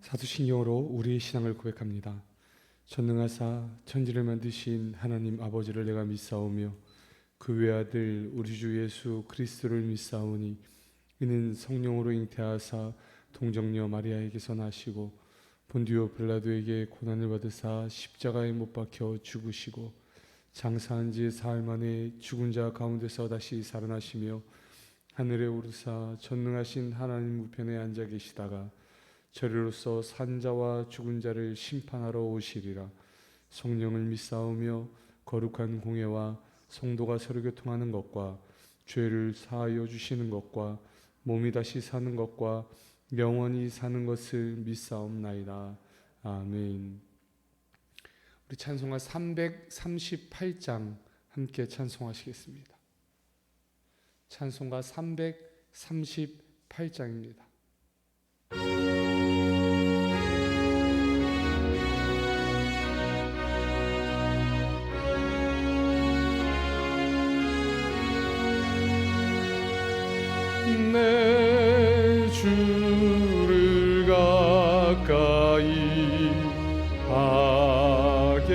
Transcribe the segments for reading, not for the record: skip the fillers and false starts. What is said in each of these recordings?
사도신경으로 우리의 신앙을 고백합니다. 전능하사 천지를 만드신 하나님 아버지를 내가 믿사오며 그 외아들 우리 주 예수 그리스도를 믿사오니 이는 성령으로 잉태하사 동정녀 마리아에게서 나시고 본디오 빌라도에게 고난을 받으사 십자가에 못 박혀 죽으시고 장사한 지 사흘 만에 죽은 자 가운데서 다시 살아나시며 하늘에 오르사 전능하신 하나님 우편에 앉아 계시다가 저리로서 산자와 죽은 자를 심판하러 오시리라. 성령을 믿사오며 거룩한 공예와 성도가 서로 교통하는 것과 죄를 사하여 주시는 것과 몸이 다시 사는 것과 영원히 사는 것을 믿사옵나이다. 아멘. 우리 찬송가 338장 함께 찬송하시겠습니다. 찬송가 338장입니다. 내 주를 가까이 하게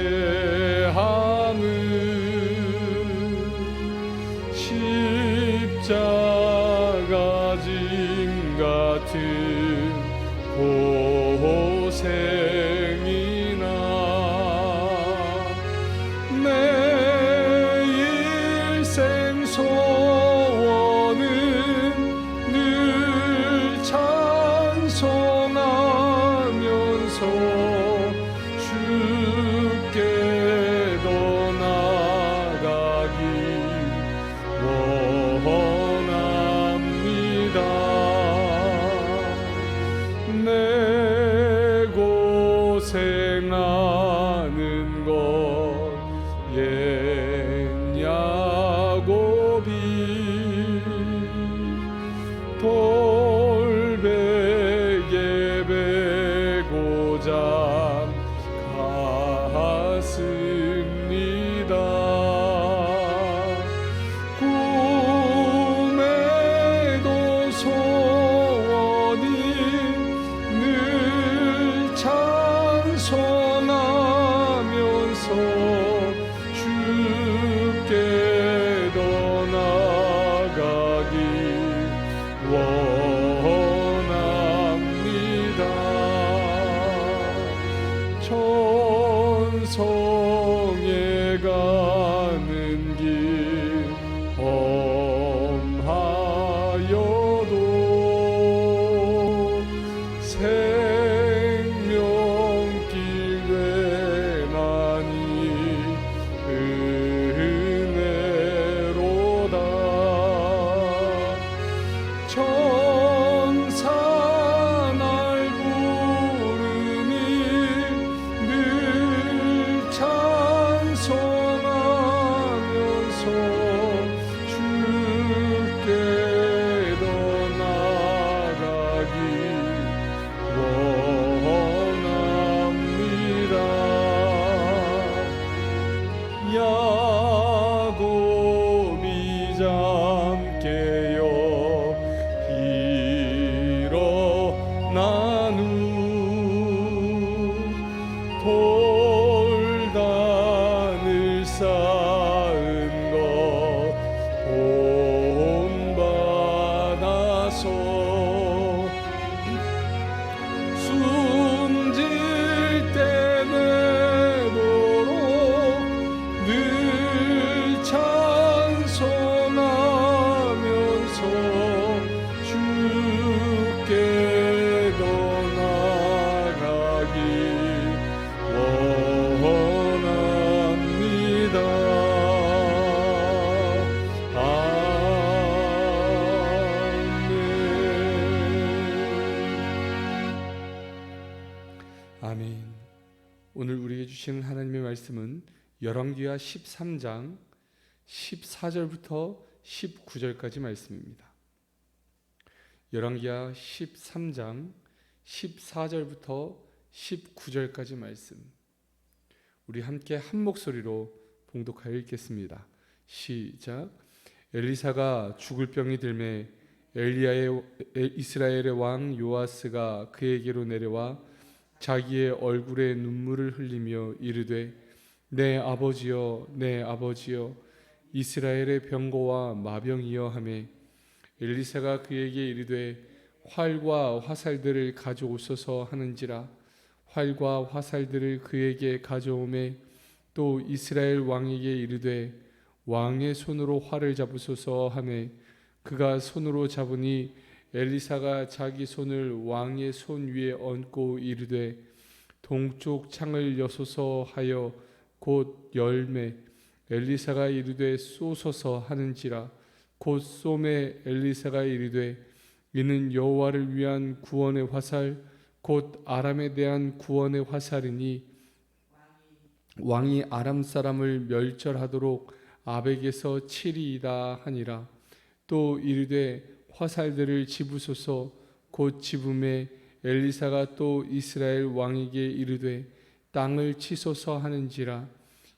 함은 십자가 짐 같은 고생이나 내 일생 소원은 늘 찬송하면서 주께 더 나아가기 원합니다. 내 고생하는 것 옛 야곱이 돌베개 베고자 갔습니다. 꿈에도 소원이 늘 찬송하면서 주께 더 나아가기 원합니다. 천성에 가는 길 험하여도 생명길 외나니 은혜로다. 천사 날 부르니 늘 찬송하면서 주께 더 나아가기 원합니다. 야곱이 잠깨어 일어난 후 돌단을 쌓은 것 본받아서 숨질 때 내도록 늘 찬송하면서 주께 더 나아가기 원합니다. 아멘. 오늘 우리에게 주시는 하나님의 말씀은 열왕기하 13장 14절부터 19절까지 말씀입니다. 열왕기하 13장 14절부터 19절까지 말씀, 우리 함께 한 목소리로 봉독하여 읽겠습니다. 시작. 엘리사가 죽을 병이 들매 이스라엘의 왕 요아스가 그에게로 내려와 자기의 얼굴에 눈물을 흘리며 이르되 내 아버지여 내 아버지여 이스라엘의 병거와 마병이여 하매 엘리사가 그에게 이르되 활과 화살들을 가져오소서 하는지라 활과 화살들을 그에게 가져오매 또 이스라엘 왕에게 이르되 왕의 손으로 활을 잡으소서 하매 그가 손으로 잡으니 엘리사가 자기 손을 왕의 손 위에 얹고 이르되 동쪽 창을 여소서 하여 곧 열매 엘리사가 이르되 쏘소서 하는지라 곧 쏘매 엘리사가 이르되 이는 여호와를 위한 구원의 화살 곧 아람에 대한 구원의 화살이니 왕이 아람 사람을 멸절하도록 아벡에서 치리이다 하니라. 또 이르되 화살들을 집으소서 곧 집음에 엘리사가 또 이스라엘 왕에게 이르되 땅을 치소서 하는지라.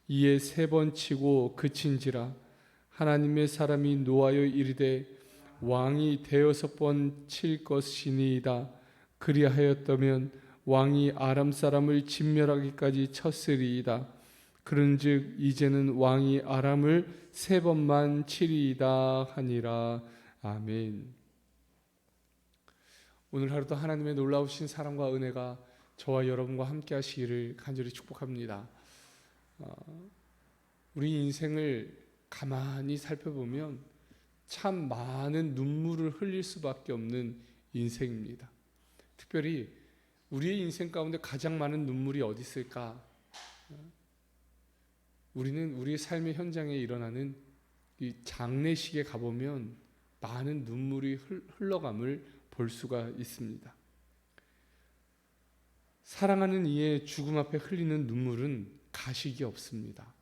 이에 3번 치고 그친지라. 하나님의 사람이 노하여 이르되 왕이 6번 칠 것이니이다. 그리하였다면 왕이 아람 사람을 진멸하기까지 쳤으리이다. 그런즉 이제는 왕이 아람을 3번만 치리이다 하니라. 아멘. 오늘 하루도 하나님의 놀라우신 사랑과 은혜가 저와 여러분과 함께 하시기를 간절히 축복합니다. 우리 인생을 가만히 살펴보면 참 많은 눈물을 흘릴 수밖에 없는 인생입니다. 특별히 우리의 인생 가운데 가장 많은 눈물이 어디 있을까? 우리는 우리의 삶의 현장에 일어나는 이 장례식에 가보면 많은 눈물이 흘러감을 볼 수가 있습니다. 사랑하는 이의 죽음 앞에 흘리는 눈물은 가식이 없습니다.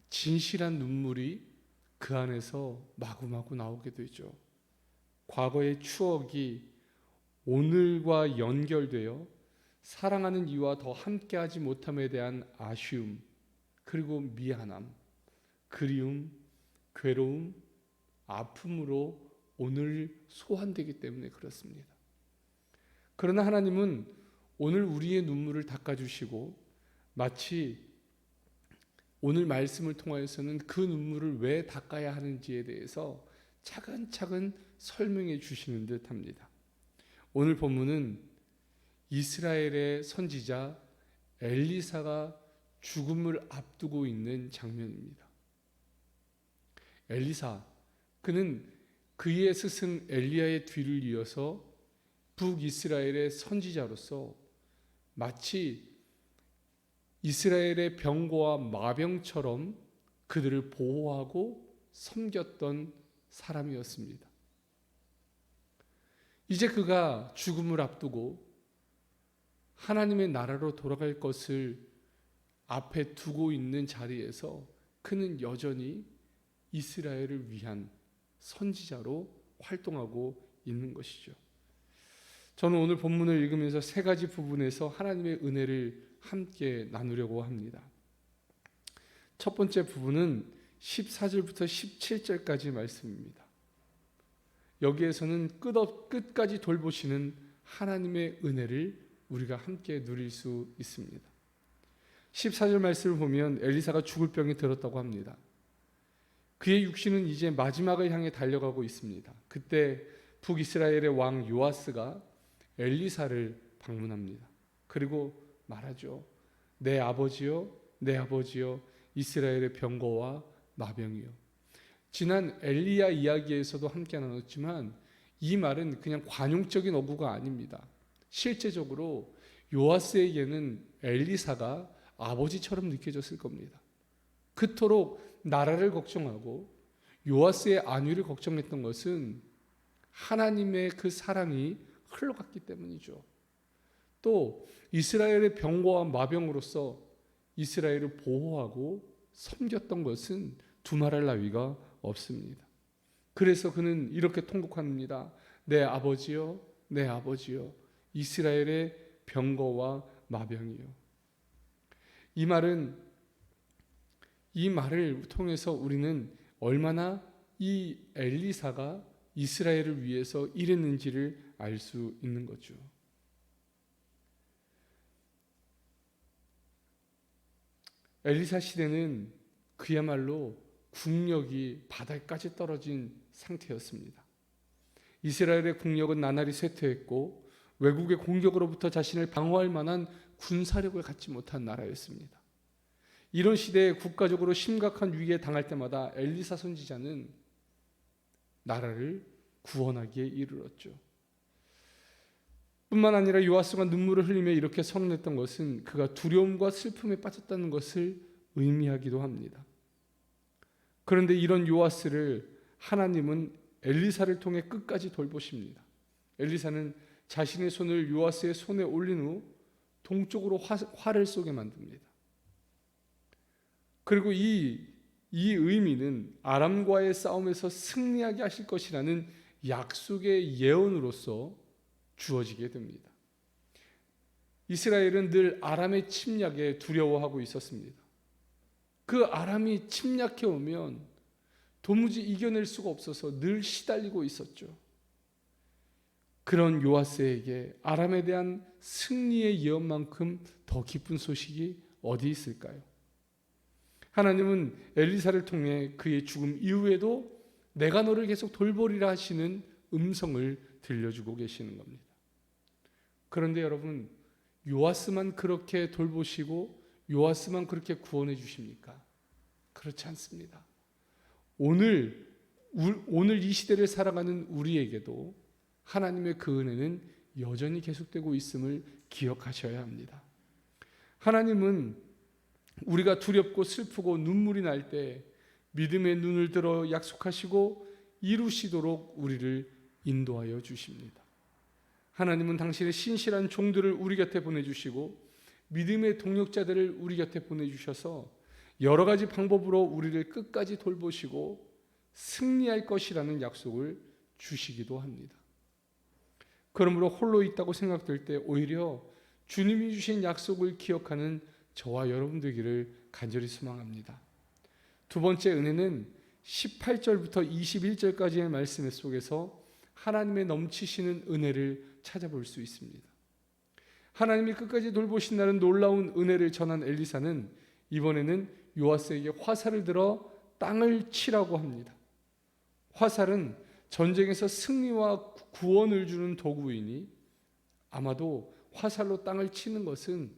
진실한 눈물이 그 안에서 마구마구 나오게 되죠. 과거의 추억이 오늘과 연결되어 사랑하는 이와 더 함께하지 못함에 대한 아쉬움, 그리고 미안함, 그리움, 괴로움, 아픔으로 오늘 소환되기 때문에 그렇습니다. 그러나 하나님은 오늘 우리의 눈물을 닦아주시고 마치 오늘 말씀을 통하여서는 그 눈물을 왜 닦아야 하는지에 대해서 차근차근 설명해 주시는 듯 합니다. 오늘 본문은 이스라엘의 선지자 엘리사가 죽음을 앞두고 있는 장면입니다. 엘리사, 그는 그의 스승 엘리야의 뒤를 이어서 북이스라엘의 선지자로서 마치 이스라엘의 병거와 마병처럼 그들을 보호하고 섬겼던 사람이었습니다. 이제 그가 죽음을 앞두고 하나님의 나라로 돌아갈 것을 앞에 두고 있는 자리에서 그는 여전히 이스라엘을 위한 선지자로 활동하고 있는 것이죠. 저는 오늘 본문을 읽으면서 3가지 부분에서 하나님의 은혜를 함께 나누려고 합니다. 첫 번째 부분은 14절부터 17절까지 말씀입니다. 여기에서는 끝까지 돌보시는 하나님의 은혜를 우리가 함께 누릴 수 있습니다. 14절 말씀을 보면 엘리사가 죽을 병이 들었다고 합니다. 그의 육신은 이제 마지막을 향해 달려가고 있습니다. 그때 북이스라엘의 왕 요아스가 엘리사를 방문합니다. 그리고 말하죠. 내 아버지여, 내 아버지여, 이스라엘의 병거와 마병이여. 지난 엘리야 이야기에서도 함께 나눴지만 이 말은 그냥 관용적인 어구가 아닙니다. 실제적으로 요아스에게는 엘리사가 아버지처럼 느껴졌을 겁니다. 그토록 나라를 걱정하고 요아스의 안위를 걱정했던 것은 하나님의 그 사랑이 흘러갔기 때문이죠. 또 이스라엘의 병거와 마병으로서 이스라엘을 보호하고 섬겼던 것은 두말할 나위가 없습니다. 그래서 그는 이렇게 통곡합니다. 내 아버지여, 내 아버지여, 이스라엘의 병거와 마병이여. 이 말을 통해서 우리는 얼마나 이 엘리사가 이스라엘을 위해서 일했는지를 알 수 있는 거죠. 엘리사 시대는 그야말로 국력이 바닥까지 떨어진 상태였습니다. 이스라엘의 국력은 나날이 쇠퇴했고 외국의 공격으로부터 자신을 방어할 만한 군사력을 갖지 못한 나라였습니다. 이런 시대에 국가적으로 심각한 위기에 당할 때마다 엘리사 선지자는 나라를 구원하기에 이르렀죠. 뿐만 아니라 요아스가 눈물을 흘리며 이렇게 선언했던 것은 그가 두려움과 슬픔에 빠졌다는 것을 의미하기도 합니다. 그런데 이런 요아스를 하나님은 엘리사를 통해 끝까지 돌보십니다. 엘리사는 자신의 손을 요아스의 손에 올린 후 동쪽으로 활을 쏘게 만듭니다. 그리고 이 의미는 아람과의 싸움에서 승리하게 하실 것이라는 약속의 예언으로서 주어지게 됩니다. 이스라엘은 늘 아람의 침략에 두려워하고 있었습니다. 그 아람이 침략해 오면 도무지 이겨낼 수가 없어서 늘 시달리고 있었죠. 그런 요아스에게 아람에 대한 승리의 예언만큼 더 기쁜 소식이 어디 있을까요? 하나님은 엘리사를 통해 그의 죽음 이후에도 내가 너를 계속 돌보리라 하시는 음성을 들려주고 계시는 겁니다. 그런데 여러분, 요아스만 그렇게 돌보시고 요아스만 그렇게 구원해 주십니까? 그렇지 않습니다. 오늘 이 시대를 살아가는 우리에게도 하나님의 그 은혜는 여전히 계속되고 있음을 기억하셔야 합니다. 하나님은 우리가 두렵고 슬프고 눈물이 날 때 믿음의 눈을 들어 약속하시고 이루시도록 우리를 인도하여 주십니다. 하나님은 당신의 신실한 종들을 우리 곁에 보내주시고 믿음의 동력자들을 우리 곁에 보내주셔서 여러 가지 방법으로 우리를 끝까지 돌보시고 승리할 것이라는 약속을 주시기도 합니다. 그러므로 홀로 있다고 생각될 때 오히려 주님이 주신 약속을 기억하는 저와 여러분 되기를 간절히 소망합니다. 두 번째 은혜는 18절부터 21절까지의 말씀 속에서 하나님의 넘치시는 은혜를 찾아볼 수 있습니다. 하나님이 끝까지 돌보신다는 놀라운 은혜를 전한 엘리사는 이번에는 요아스에게 화살을 들어 땅을 치라고 합니다. 화살은 전쟁에서 승리와 구원을 주는 도구이니 아마도 화살로 땅을 치는 것은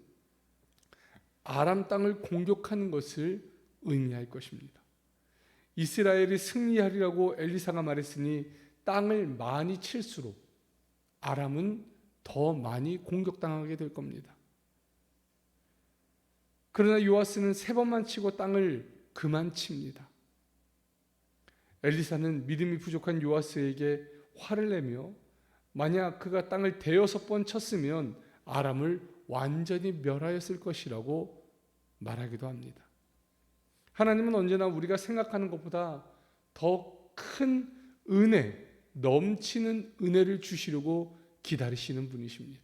아람 땅을 공격하는 것을 의미할 것입니다. 이스라엘이 승리하리라고 엘리사가 말했으니 땅을 많이 칠수록 아람은 더 많이 공격당하게 될 겁니다. 그러나 요아스는 3번만 치고 땅을 그만 칩니다. 엘리사는 믿음이 부족한 요아스에게 화를 내며 만약 그가 땅을 5번 쳤으면 아람을 완전히 멸하였을 것이라고 말하기도 합니다. 하나님은 언제나 우리가 생각하는 것보다 더 큰 은혜, 넘치는 은혜를 주시려고 기다리시는 분이십니다.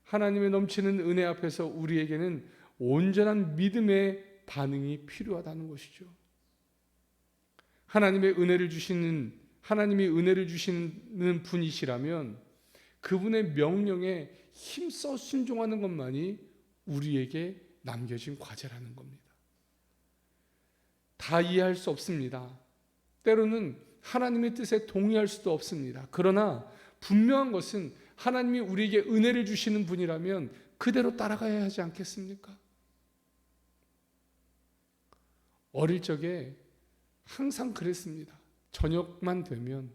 하나님의 넘치는 은혜 앞에서 우리에게는 온전한 믿음의 반응이 필요하다는 것이죠. 하나님이 은혜를 주시는 분이시라면 그분의 명령에 힘써 순종하는 것만이 우리에게 남겨진 과제라는 겁니다. 다 이해할 수 없습니다. 때로는 하나님의 뜻에 동의할 수도 없습니다. 그러나 분명한 것은 하나님이 우리에게 은혜를 주시는 분이라면 그대로 따라가야 하지 않겠습니까? 어릴 적에 항상 그랬습니다. 저녁만 되면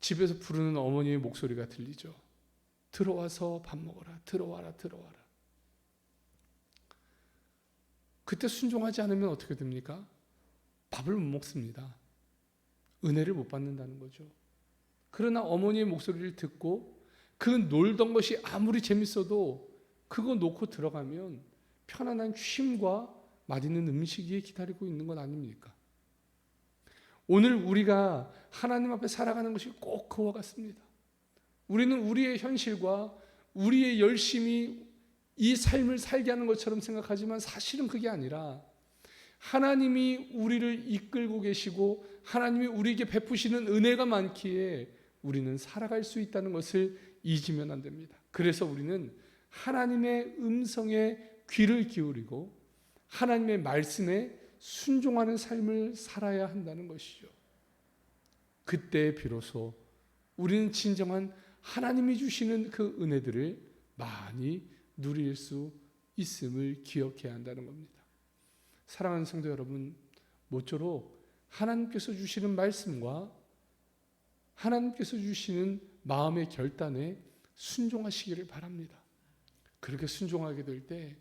집에서 부르는 어머니의 목소리가 들리죠. 들어와서 밥 먹어라. 들어와라. 그때 순종하지 않으면 어떻게 됩니까? 밥을 못 먹습니다. 은혜를 못 받는다는 거죠. 그러나 어머니의 목소리를 듣고 그 놀던 것이 아무리 재밌어도 그거 놓고 들어가면 편안한 쉼과 맛있는 음식이 기다리고 있는 건 아닙니까? 오늘 우리가 하나님 앞에 살아가는 것이 꼭 그와 같습니다. 우리는 우리의 현실과 우리의 열심이 이 삶을 살게 하는 것처럼 생각하지만 사실은 그게 아니라 하나님이 우리를 이끌고 계시고 하나님이 우리에게 베푸시는 은혜가 많기에 우리는 살아갈 수 있다는 것을 잊으면 안 됩니다. 그래서 우리는 하나님의 음성에 귀를 기울이고 하나님의 말씀에 순종하는 삶을 살아야 한다는 것이죠. 그때 비로소 우리는 진정한 하나님이 주시는 그 은혜들을 많이 누릴 수 있음을 기억해야 한다는 겁니다. 사랑하는 성도 여러분, 모쪼록 하나님께서 주시는 말씀과 하나님께서 주시는 마음의 결단에 순종하시기를 바랍니다. 그렇게 순종하게 될 때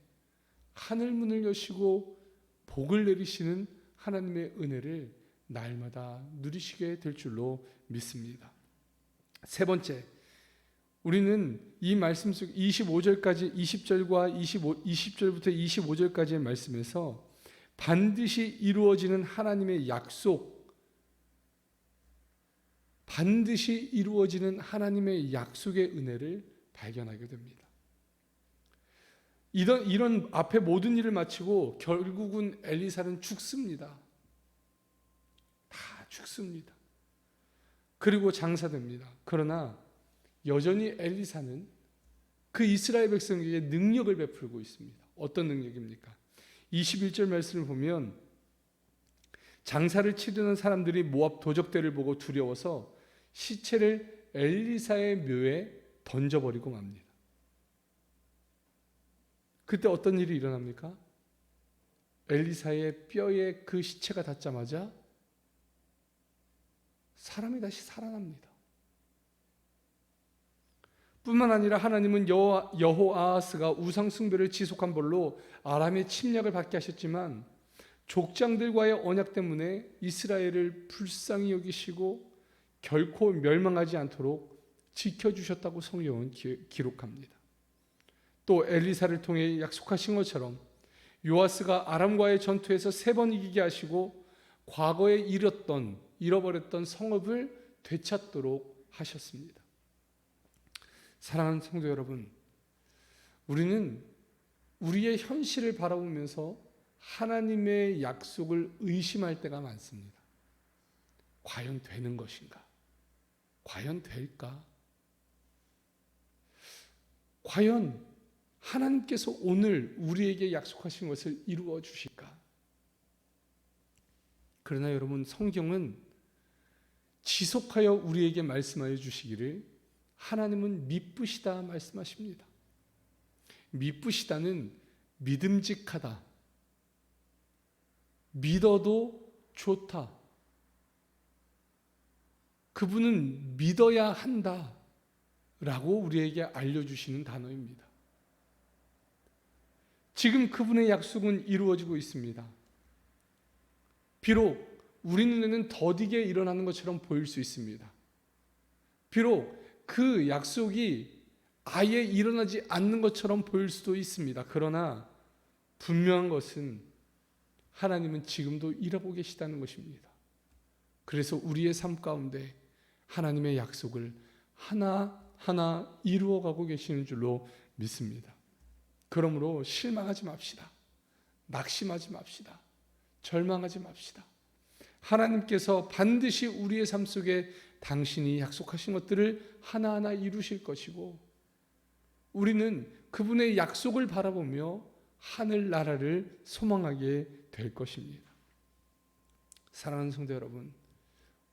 하늘 문을 여시고 복을 내리시는 하나님의 은혜를 날마다 누리시게 될 줄로 믿습니다. 세 번째, 우리는 이 말씀 속 25절까지 20절과 20절부터 25절까지의 말씀에서 반드시 이루어지는 하나님의 약속, 반드시 이루어지는 하나님의 약속의 은혜를 발견하게 됩니다. 이런 앞에 모든 일을 마치고 결국은 엘리사는 죽습니다. 다 죽습니다. 그리고 장사됩니다. 그러나 여전히 엘리사는 그 이스라엘 백성에게 능력을 베풀고 있습니다. 어떤 능력입니까? 21절 말씀을 보면 장사를 치르는 사람들이 모압 도적대를 보고 두려워서 시체를 엘리사의 묘에 던져버리고 맙니다. 그때 어떤 일이 일어납니까? 엘리사의 뼈에 그 시체가 닿자마자 사람이 다시 살아납니다. 뿐만 아니라 하나님은 여호아하스가 우상 숭배를 지속한 벌로 아람의 침략을 받게 하셨지만 족장들과의 언약 때문에 이스라엘을 불쌍히 여기시고 결코 멸망하지 않도록 지켜주셨다고 성경은 기록합니다. 또 엘리사를 통해 약속하신 것처럼 요아스가 아람과의 전투에서 3번 이기게 하시고 과거에 잃어버렸던 성읍을 되찾도록 하셨습니다. 사랑하는 성도 여러분, 우리는 우리의 현실을 바라보면서 하나님의 약속을 의심할 때가 많습니다. 과연 되는 것인가? 과연 될까? 과연 하나님께서 오늘 우리에게 약속하신 것을 이루어 주실까? 그러나 여러분, 성경은 지속하여 우리에게 말씀하여 주시기를 하나님은 미쁘시다 말씀하십니다. 미쁘시다는 믿음직하다, 믿어도 좋다, 그분은 믿어야 한다 라고 우리에게 알려주시는 단어입니다. 지금 그분의 약속은 이루어지고 있습니다. 비록 우리 눈에는 더디게 일어나는 것처럼 보일 수 있습니다. 비록 그 약속이 아예 일어나지 않는 것처럼 보일 수도 있습니다. 그러나 분명한 것은 하나님은 지금도 일하고 계시다는 것입니다. 그래서 우리의 삶 가운데 하나님의 약속을 하나하나 이루어가고 계시는 줄로 믿습니다. 그러므로 실망하지 맙시다. 낙심하지 맙시다. 절망하지 맙시다. 하나님께서 반드시 우리의 삶 속에 당신이 약속하신 것들을 하나하나 이루실 것이고 우리는 그분의 약속을 바라보며 하늘나라를 소망하게 될 것입니다. 사랑하는 성도 여러분,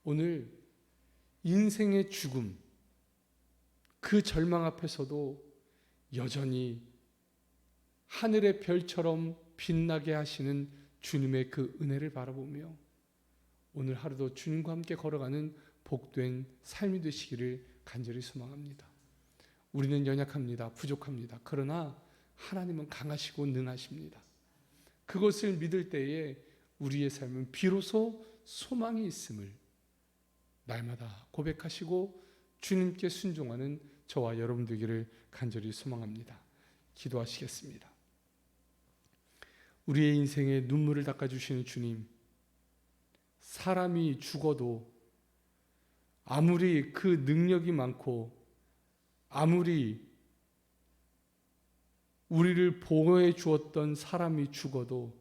오늘 인생의 죽음, 그 절망 앞에서도 여전히 하늘의 별처럼 빛나게 하시는 주님의 그 은혜를 바라보며 오늘 하루도 주님과 함께 걸어가는 복된 삶이 되시기를 간절히 소망합니다. 우리는 연약합니다. 부족합니다. 그러나 하나님은 강하시고 능하십니다. 그것을 믿을 때에 우리의 삶은 비로소 소망이 있음을 날마다 고백하시고 주님께 순종하는 저와 여러분 되기를 간절히 소망합니다. 기도하시겠습니다. 우리의 인생에 눈물을 닦아주시는 주님, 사람이 죽어도 아무리 그 능력이 많고 아무리 우리를 보호해 주었던 사람이 죽어도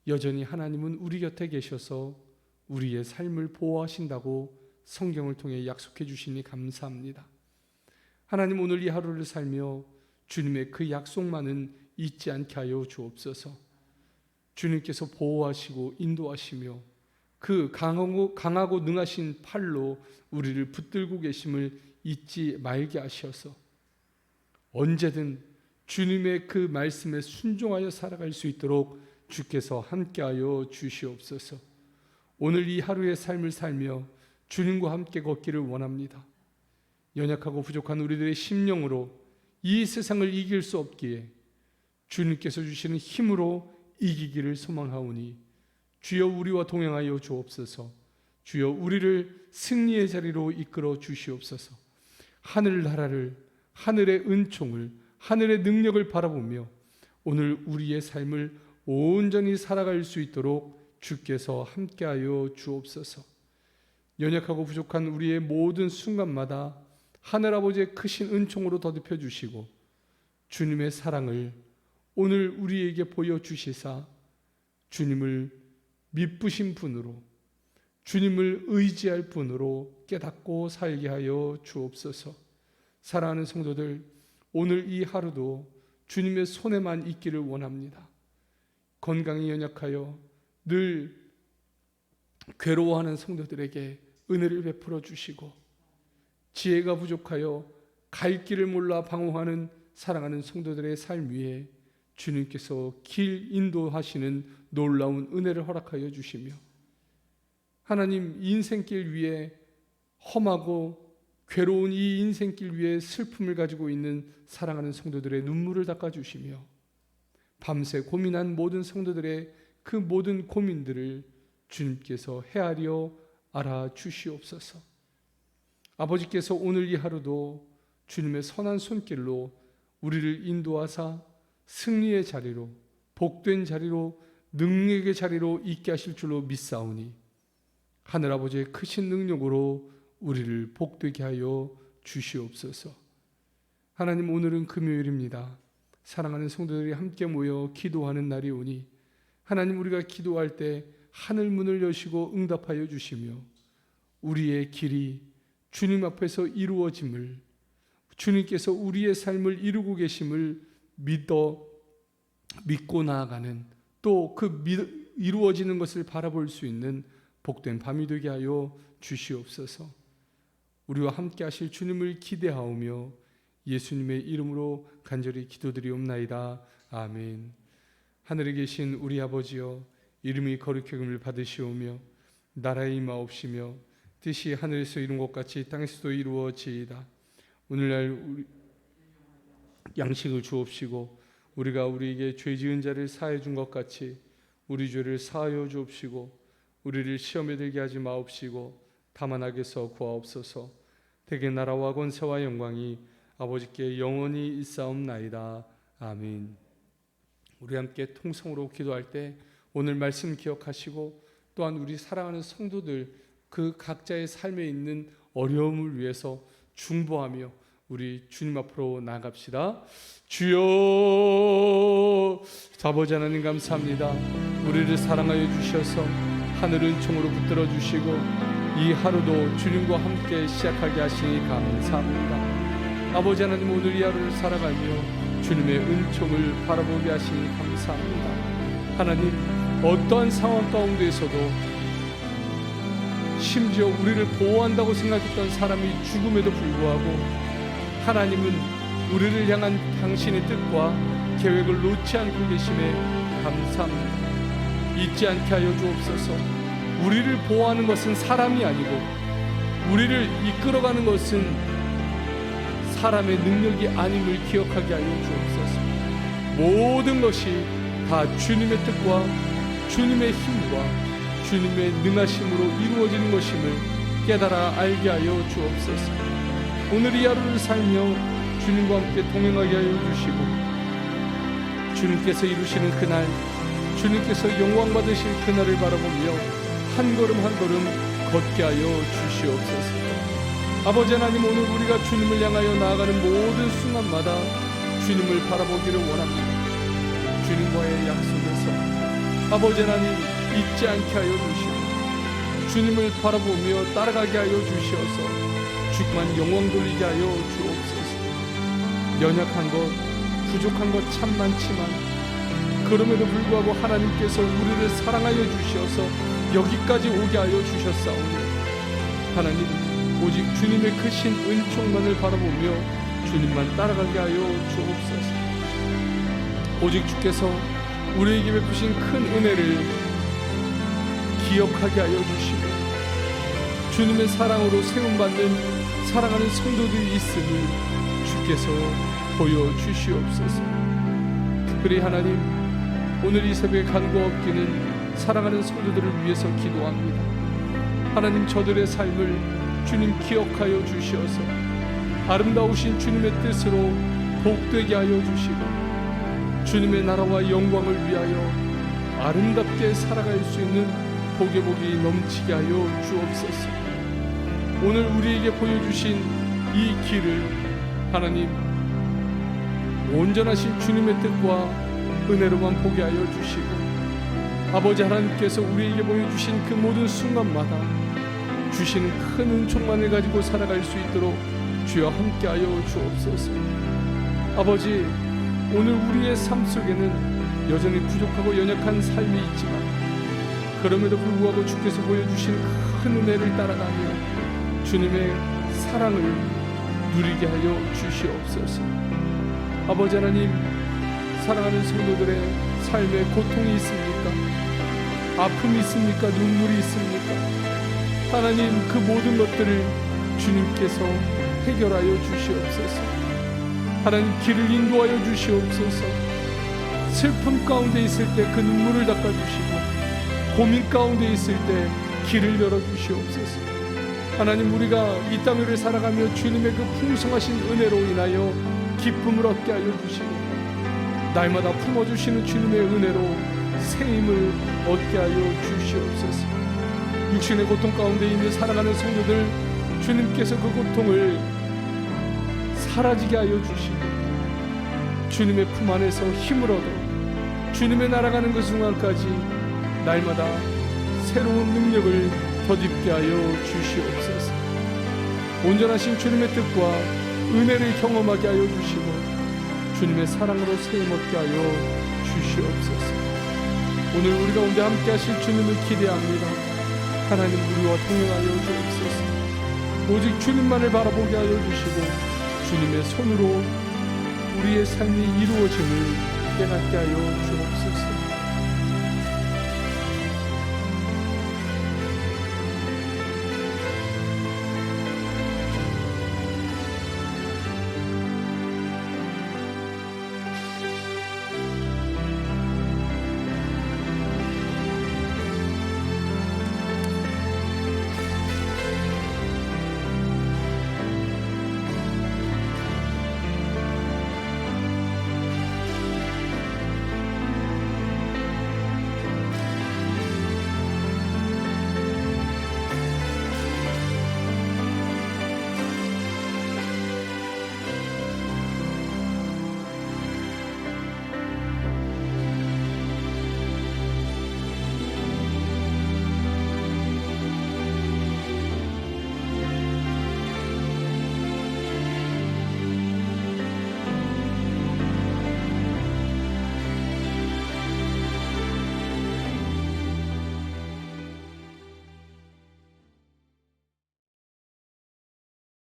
여전히 하나님은 우리 곁에 계셔서 우리의 삶을 보호하신다고 성경을 통해 약속해 주시니 감사합니다. 하나님, 오늘 이 하루를 살며 주님의 그 약속만은 잊지 않게 하여 주옵소서. 주님께서 보호하시고 인도하시며 그 강하고 능하신 팔로 우리를 붙들고 계심을 잊지 말게 하셔서 언제든 주님의 그 말씀에 순종하여 살아갈 수 있도록 주께서 함께하여 주시옵소서. 오늘 이 하루의 삶을 살며 주님과 함께 걷기를 원합니다. 연약하고 부족한 우리들의 심령으로 이 세상을 이길 수 없기에 주님께서 주시는 힘으로 이기기를 소망하오니 주여 우리와 동행하여 주옵소서. 주여 우리를 승리의 자리로 이끌어 주시옵소서. 하늘나라를, 하늘의 은총을, 하늘의 능력을 바라보며 오늘 우리의 삶을 온전히 살아갈 수 있도록 주께서 함께하여 주옵소서. 연약하고 부족한 우리의 모든 순간마다 하늘아버지의 크신 은총으로 더듬혀 주시고 주님의 사랑을 오늘 우리에게 보여주시사 주님을 미쁘신 분으로, 주님을 의지할 분으로 깨닫고 살게 하여 주옵소서. 사랑하는 성도들, 오늘 이 하루도 주님의 손에만 있기를 원합니다. 건강이 연약하여 늘 괴로워하는 성도들에게 은혜를 베풀어 주시고, 지혜가 부족하여 갈 길을 몰라 방황하는 사랑하는 성도들의 삶 위에 주님께서 길 인도하시는 놀라운 은혜를 허락하여 주시며, 하나님, 인생길 위에 험하고 괴로운 이 인생길 위에 슬픔을 가지고 있는 사랑하는 성도들의 눈물을 닦아주시며, 밤새 고민한 모든 성도들의 그 모든 고민들을 주님께서 헤아려 알아주시옵소서. 아버지께서 오늘 이 하루도 주님의 선한 손길로 우리를 인도하사 승리의 자리로, 복된 자리로, 능력의 자리로 있게 하실 줄로 믿사오니 하늘아버지의 크신 능력으로 우리를 복되게 하여 주시옵소서. 하나님, 오늘은 금요일입니다. 사랑하는 성도들이 함께 모여 기도하는 날이 오니 하나님, 우리가 기도할 때 하늘 문을 여시고 응답하여 주시며 우리의 길이 주님 앞에서 이루어짐을, 주님께서 우리의 삶을 이루고 계심을 믿고 나아가는, 또 그 이루어지는 것을 바라볼 수 있는 복된 밤이 되게 하여 주시옵소서. 우리와 함께 하실 주님을 기대하오며 예수님의 이름으로 간절히 기도드리옵나이다. 아멘. 하늘에 계신 우리 아버지여, 이름이 거룩히 여김을 받으시오며 나라의 임하옵시며 뜻이 하늘에서 이룬 것 같이 땅에서도 이루어지이다. 오늘날 우리 양식을 주옵시고 우리가 우리에게 죄 지은 자를 사하여 준 것 같이 우리 죄를 사하여 주옵시고 우리를 시험에 들게 하지 마옵시고 다만 악에서 구하옵소서. 대개 나라와 권세와 영광이 아버지께 영원히 있사옵나이다. 아멘. 우리 함께 통성으로 기도할 때 오늘 말씀 기억하시고 또한 우리 사랑하는 성도들 그 각자의 삶에 있는 어려움을 위해서 중보하며 우리 주님 앞으로 나아갑시다. 주여, 아버지 하나님 감사합니다. 우리를 사랑하여 주셔서 하늘 은총으로 붙들어 주시고 이 하루도 주님과 함께 시작하게 하시니 감사합니다. 아버지 하나님, 오늘 이 하루를 살아가며 주님의 은총을 바라보게 하시니 감사합니다. 하나님, 어떠한 상황 가운데에서도 심지어 우리를 보호한다고 생각했던 사람이 죽음에도 불구하고 하나님은 우리를 향한 당신의 뜻과 계획을 놓지 않고 계심에 감사합니다. 잊지 않게 하여 주옵소서. 우리를 보호하는 것은 사람이 아니고 우리를 이끌어가는 것은 사람의 능력이 아님을 기억하게 하여 주옵소서. 모든 것이 다 주님의 뜻과 주님의 힘과 주님의 능하심으로 이루어지는 것임을 깨달아 알게 하여 주옵소서. 오늘 이 하루를 살며 주님과 함께 동행하게 하여 주시고 주님께서 이루시는 그날, 주님께서 영광 받으실 그날을 바라보며 한 걸음 한 걸음 걷게 하여 주시옵소서. 아버지 하나님, 오늘 우리가 주님을 향하여 나아가는 모든 순간마다 주님을 바라보기를 원합니다. 주님과의 약속에서 아버지 하나님 잊지 않게 하여 주시고 주님을 바라보며 따라가게 하여 주시어서 주만 영광 돌리게 하여 주옵소서. 연약한 것, 부족한 것 참 많지만 그럼에도 불구하고 하나님께서 우리를 사랑하여 주시어서 여기까지 오게 하여 주셨사오니 하나님 오직 주님의 크신 은총만을 바라보며 주님만 따라가게 하여 주옵소서. 오직 주께서 우리에게 베푸신 큰 은혜를 기억하게 하여 주시고 주님의 사랑으로 세움받는 사랑하는 성도들이 있음을 주께서 보여주시옵소서. 특별히 하나님 오늘 이 새벽에 간구 없기는 사랑하는 성도들을 위해서 기도합니다. 하나님 저들의 삶을 주님 기억하여 주시어서 아름다우신 주님의 뜻으로 복되게 하여 주시고 주님의 나라와 영광을 위하여 아름답게 살아갈 수 있는 복의 복이 넘치게 하여 주옵소서. 오늘 우리에게 보여주신 이 길을 하나님 온전하신 주님의 뜻과 은혜로만 보게 하여 주시고 아버지 하나님께서 우리에게 보여주신 그 모든 순간마다 주시는 큰 은총만을 가지고 살아갈 수 있도록 주여 함께하여 주옵소서. 아버지 오늘 우리의 삶 속에는 여전히 부족하고 연약한 삶이 있지만 그럼에도 불구하고 주께서 보여주신 큰 은혜를 따라가며 주님의 사랑을 누리게 하여 주시옵소서. 아버지 하나님 사랑하는 성도들의 삶에 고통이 있습니까? 아픔이 있습니까? 눈물이 있습니까? 하나님 그 모든 것들을 주님께서 해결하여 주시옵소서. 하나님 길을 인도하여 주시옵소서. 슬픔 가운데 있을 때 그 눈물을 닦아주시고 고민 가운데 있을 때 길을 열어주시옵소서. 하나님 우리가 이 땅 위를 살아가며 주님의 그 풍성하신 은혜로 인하여 기쁨을 얻게 하여 주시고 날마다 품어주시는 주님의 은혜로 새 힘을 얻게 하여 주시옵소서. 육신의 고통 가운데 있는 살아가는 성도들 주님께서 그 고통을 사라지게 하여 주시고 주님의 품 안에서 힘을 얻어 주님의 날아가는 그 순간까지 날마다 새로운 능력을 덧입게 하여 주시옵소서. 온전하신 주님의 뜻과 은혜를 경험하게 하여 주시고 주님의 사랑으로 세임 얻게 하여 주시옵소서. 오늘 우리 가운데 함께 하실 주님을 기대합니다. 하나님 우리와 동행하여 주옵소서. 오직 주님만을 바라보게 하여 주시고 주님의 손으로 우리의 삶이 이루어짐을 깨닫게 하여 주옵소서.